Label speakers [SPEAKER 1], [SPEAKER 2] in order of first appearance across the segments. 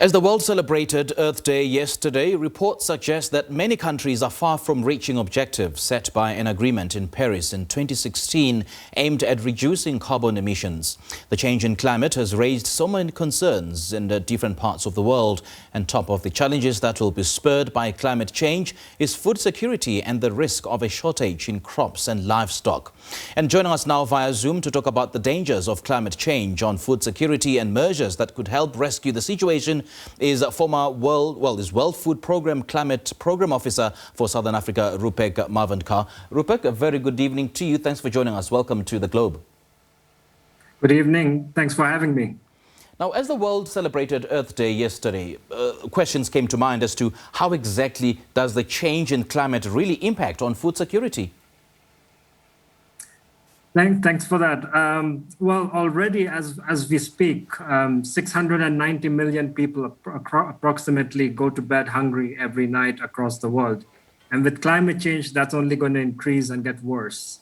[SPEAKER 1] As the world celebrated Earth Day yesterday, reports suggest that many countries are far from reaching objectives set by an agreement in Paris in 2016 aimed at reducing carbon emissions. The change in climate has raised so many concerns in the different parts of the world. And top of the challenges that will be spurred by climate change is food security and the risk of a shortage in crops and livestock. And joining us now via Zoom to talk about the dangers of climate change on food security and measures that could help rescue the situation is former World Food Programme Climate Programme Officer for Southern Africa, Rupak Manvatka. Rupak, a very good evening to you. Thanks for joining us. Welcome to The Globe.
[SPEAKER 2] Good evening. Thanks for having me.
[SPEAKER 1] Now, as the world celebrated Earth Day yesterday, questions came to mind as to how exactly does the change in climate really impact on food security?
[SPEAKER 2] Thanks for that. Well, already as we speak, 690 million people approximately go to bed hungry every night across the world. And with climate change, that's only going to increase and get worse.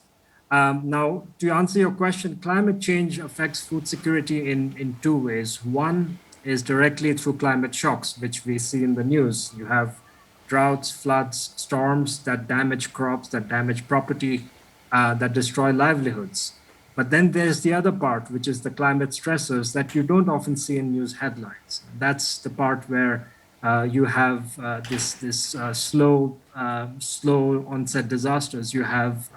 [SPEAKER 2] Now, to answer your question, climate change affects food security in two ways. One is directly through climate shocks, which we see in the news. You have droughts, floods, storms that damage crops, that damage property, that destroy livelihoods. But then there's the other part, which is the climate stressors that you don't often see in news headlines. That's the part where you have this slow onset disasters. You have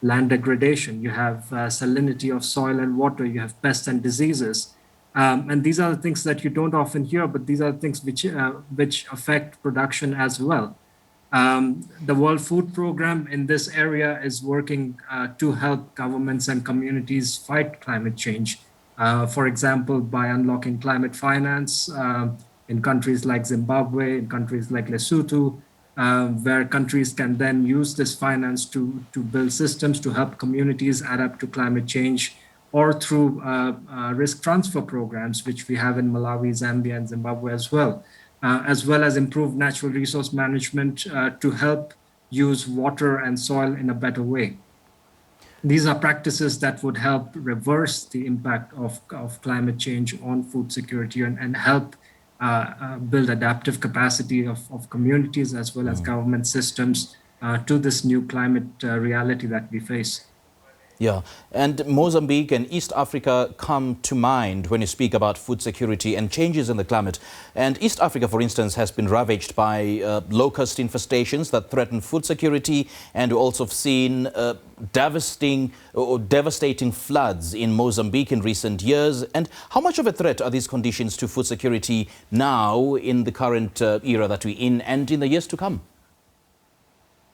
[SPEAKER 2] land degradation, you have salinity of soil and water, you have pests and diseases. And these are the things that you don't often hear, but these are the things which affect production as well. The World Food Programme in this area is working to help governments and communities fight climate change. For example, by unlocking climate finance in countries like Zimbabwe, in countries like Lesotho, where countries can then use this finance to build systems to help communities adapt to climate change, or through risk transfer programs, which we have in Malawi, Zambia, and Zimbabwe as well as improve natural resource management to help use water and soil in a better way. These are practices that would help reverse the impact of climate change on food security and help build adaptive capacity of communities as well as government systems to this new climate reality that we face.
[SPEAKER 1] Yeah, and Mozambique and East Africa come to mind when you speak about food security and changes in the climate. And East Africa, for instance, has been ravaged by locust infestations that threaten food security, and we also have seen devastating floods in Mozambique in recent years. And how much of a threat are these conditions to food security now in the current era that we're in and in the years to come?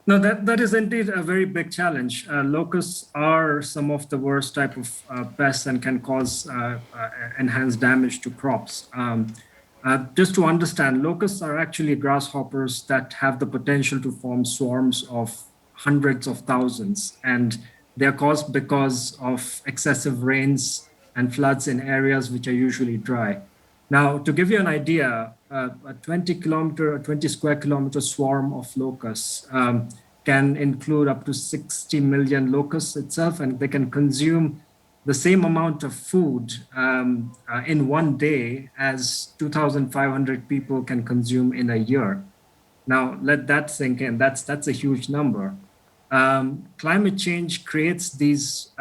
[SPEAKER 2] No, that is indeed a very big challenge. Locusts are some of the worst type of pests and can cause enhanced damage to crops. Just to understand, locusts are actually grasshoppers that have the potential to form swarms of hundreds of thousands. And they're caused because of excessive rains and floods in areas which are usually dry. Now, to give you an idea, a 20 square kilometer swarm of locusts can include up to 60 million locusts itself, and they can consume the same amount of food in one day as 2,500 people can consume in a year. Now, let that sink in. That's a huge number. Climate change creates these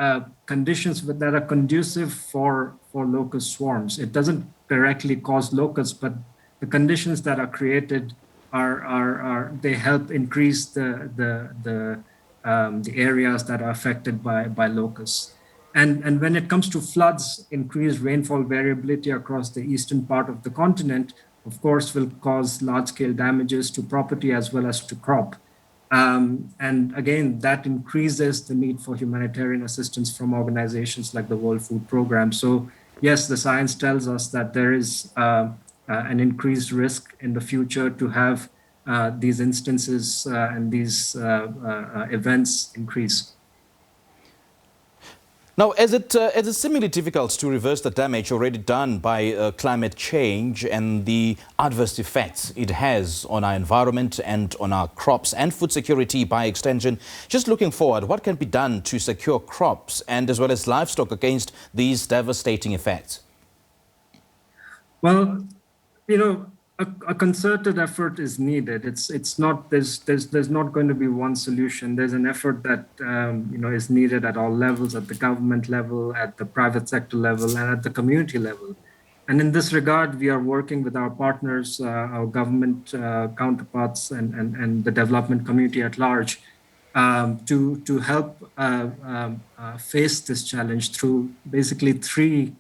[SPEAKER 2] conditions that are conducive for locust swarms. It doesn't directly cause locusts, but the conditions that are created they help increase the areas that are affected by locusts. And when it comes to floods, increased rainfall variability across the eastern part of the continent, of course, will cause large-scale damages to property as well as to crop. And again, that increases the need for humanitarian assistance from organizations like the World Food Programme. So yes, the science tells us that there is an increased risk in the future to have these instances and these events increase.
[SPEAKER 1] Now, as it's seemingly difficult to reverse the damage already done by climate change and the adverse effects it has on our environment and on our crops and food security by extension, just looking forward, what can be done to secure crops and as well as livestock against these devastating effects?
[SPEAKER 2] Well, You know, a concerted effort is needed. It's not there's not going to be one solution. There's an effort that is needed at all levels, at the government level, at the private sector level, and at the community level. And in this regard, we are working with our partners, our government counterparts, and the development community at large to help face this challenge through basically three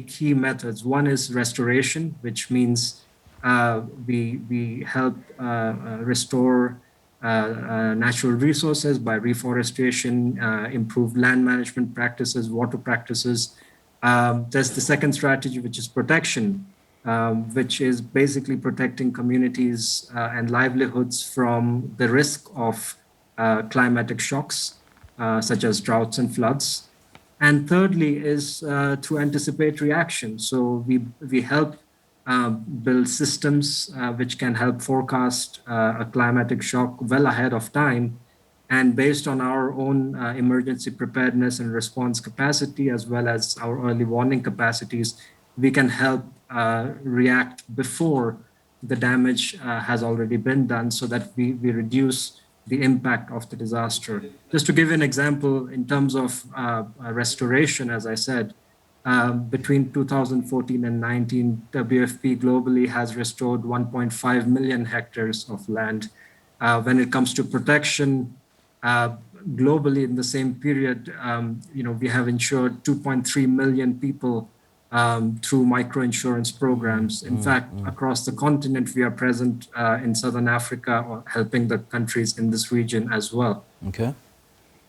[SPEAKER 2] key methods. One is restoration, which means we help restore natural resources by reforestation, improve land management practices, water practices. There's the second strategy, which is protection, which is basically protecting communities and livelihoods from the risk of climatic shocks, such as droughts and floods. And thirdly is through anticipatory action. So we help build systems which can help forecast a climatic shock well ahead of time. And based on our own emergency preparedness and response capacity, as well as our early warning capacities, we can help react before the damage has already been done so that we reduce the impact of the disaster. Just to give an example, in terms of restoration, as I said, between 2014 and 19, WFP globally has restored 1.5 million hectares of land. When it comes to protection, globally in the same period, we have insured 2.3 million people through microinsurance programs. In fact, across the continent, we are present in Southern Africa or helping the countries in this region as well.
[SPEAKER 1] Okay.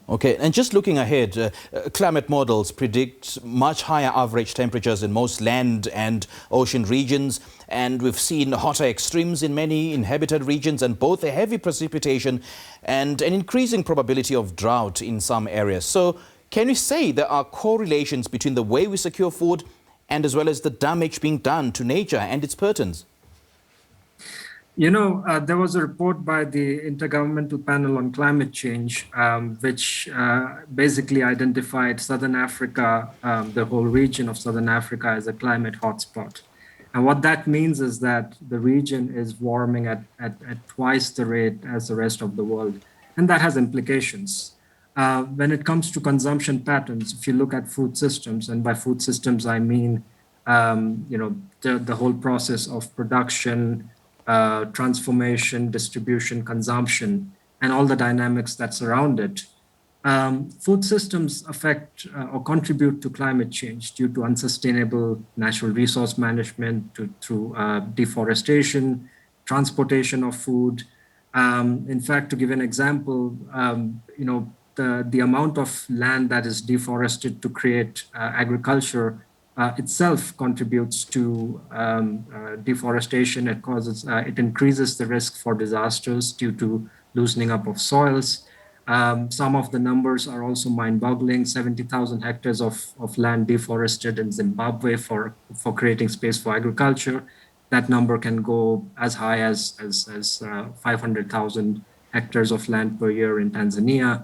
[SPEAKER 1] Okay, and just looking ahead, climate models predict much higher average temperatures in most land and ocean regions, and we've seen hotter extremes in many inhabited regions, and both a heavy precipitation and an increasing probability of drought in some areas. So can we say there are correlations between the way we secure food and as well as the damage being done to nature and its patterns?
[SPEAKER 2] There was a report by the Intergovernmental Panel on Climate Change, which basically identified Southern Africa, the whole region of Southern Africa, as a climate hotspot. And what that means is that the region is warming at twice the rate as the rest of the world. And that has implications. When it comes to consumption patterns, if you look at food systems, and by food systems, I mean, the whole process of production, transformation, distribution, consumption, and all the dynamics that surround it. Food systems affect or contribute to climate change due to unsustainable natural resource management, through deforestation, transportation of food. In fact, to give an example, the amount of land that is deforested to create agriculture itself contributes to deforestation. It increases the risk for disasters due to loosening up of soils. Some of the numbers are also mind-boggling. 70,000 hectares of land deforested in Zimbabwe for creating space for agriculture. That number can go as high as 500,000 hectares of land per year in Tanzania.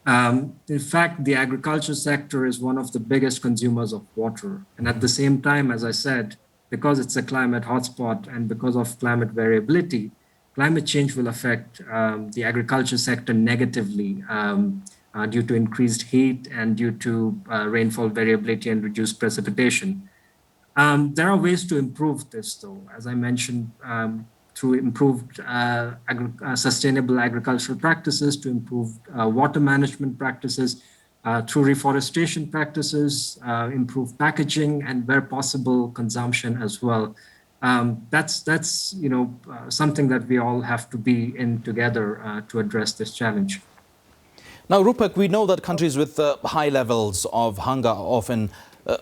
[SPEAKER 2] In fact, the agriculture sector is one of the biggest consumers of water. And at the same time, as I said, because it's a climate hotspot and because of climate variability, climate change will affect the agriculture sector negatively due to increased heat and due to rainfall variability and reduced precipitation. There are ways to improve this, though, as I mentioned, through improved sustainable agricultural practices, to improve water management practices, through reforestation practices, improve packaging, and where possible, consumption as well. That's something that we all have to be in together to address this challenge.
[SPEAKER 1] Now, Rupak, we know that countries with high levels of hunger are often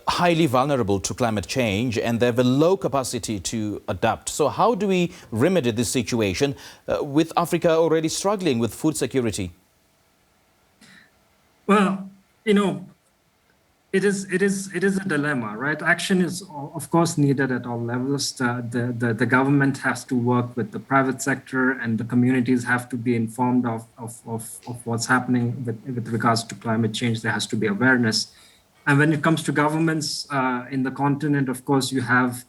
[SPEAKER 1] highly vulnerable to climate change, and they have a low capacity to adapt. So how do we remedy this situation with Africa already struggling with food security?
[SPEAKER 2] Well, it is a dilemma, right? Action is, of course, needed at all levels. The government has to work with the private sector, and the communities have to be informed of what's happening with regards to climate change. There has to be awareness. And when it comes to governments in the continent, of course, you have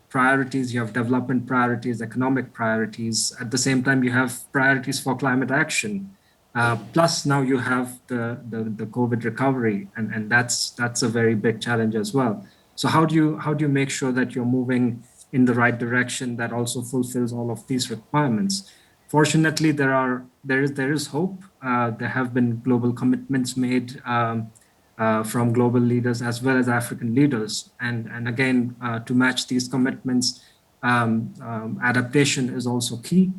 [SPEAKER 2] priorities, you have development priorities, economic priorities. At the same time, you have priorities for climate action. Plus, now you have the COVID recovery, and that's a very big challenge as well. So how do you make sure that you're moving in the right direction that also fulfills all of these requirements? Fortunately, there is hope. There have been global commitments made from global leaders as well as African leaders, and again, to match these commitments, adaptation is also key.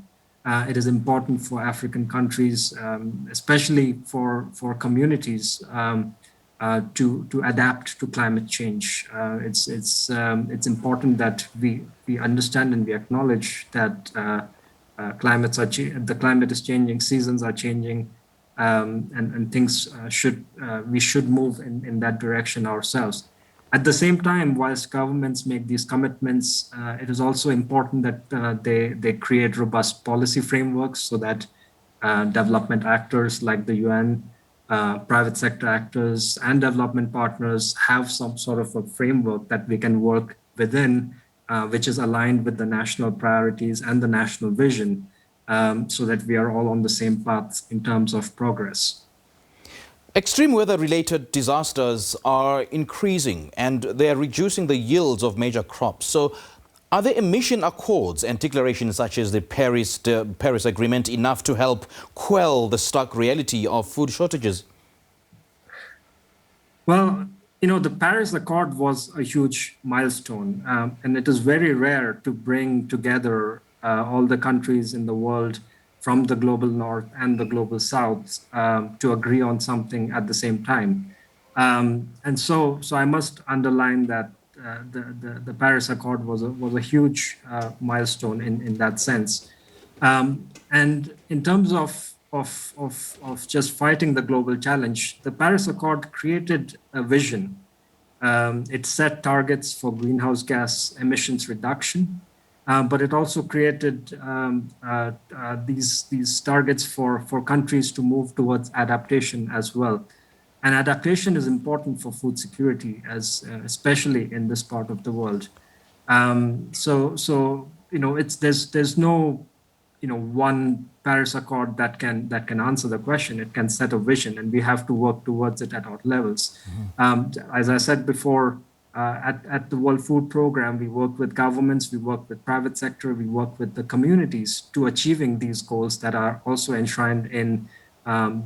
[SPEAKER 2] It is important for African countries, especially for communities, to adapt to climate change. It's important that we understand and we acknowledge that the climate is changing, seasons are changing, and things we should move in that direction ourselves. At the same time, whilst governments make these commitments, it is also important that they create robust policy frameworks so that development actors like the UN, private sector actors, and development partners have some sort of a framework that we can work within, which is aligned with the national priorities and the national vision, so that we are all on the same path in terms of progress.
[SPEAKER 1] Extreme weather-related disasters are increasing and they are reducing the yields of major crops. So are the emission accords and declarations such as the Paris Agreement enough to help quell the stark reality of food shortages?
[SPEAKER 2] Well, the Paris Accord was a huge milestone, and it is very rare to bring together all the countries in the world from the global north and the global south to agree on something at the same time. And so I must underline that the Paris Accord was a huge milestone in that sense. And in terms of just fighting the global challenge, the Paris Accord created a vision. It set targets for greenhouse gas emissions reduction, but it also created these targets for countries to move towards adaptation as well. And adaptation is important for food security, especially in this part of the world. There's no one Paris Accord that can answer the question. It can set a vision, and we have to work towards it at all levels. As I said before, at the World Food Program, we work with governments, we work with private sector, we work with the communities to achieving these goals that are also enshrined in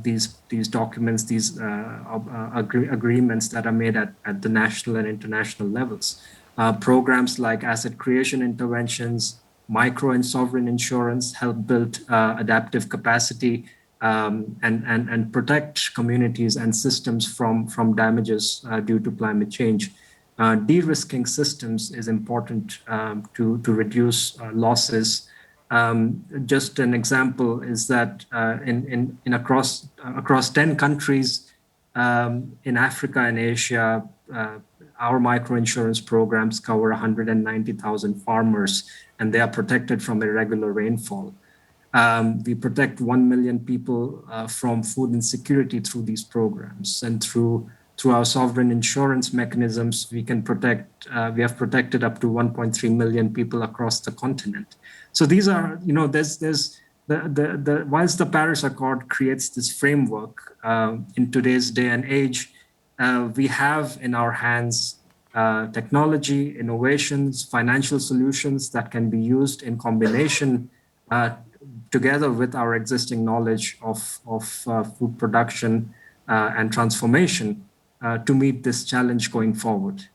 [SPEAKER 2] these documents, these agreements that are made at the national and international levels. Programs like asset creation interventions, micro and sovereign insurance help build adaptive capacity and protect communities and systems from damages due to climate change. De-risking systems is important to reduce losses. Just an example is that across 10 countries in Africa and Asia, our microinsurance programs cover 190,000 farmers, and they are protected from irregular rainfall. We protect 1 million people from food insecurity through these programs, and through our sovereign insurance mechanisms, we have protected up to 1.3 million people across the continent. So these are, whilst the Paris Accord creates this framework in today's day and age, we have in our hands technology, innovations, financial solutions that can be used in combination together with our existing knowledge of food production and transformation to meet this challenge going forward.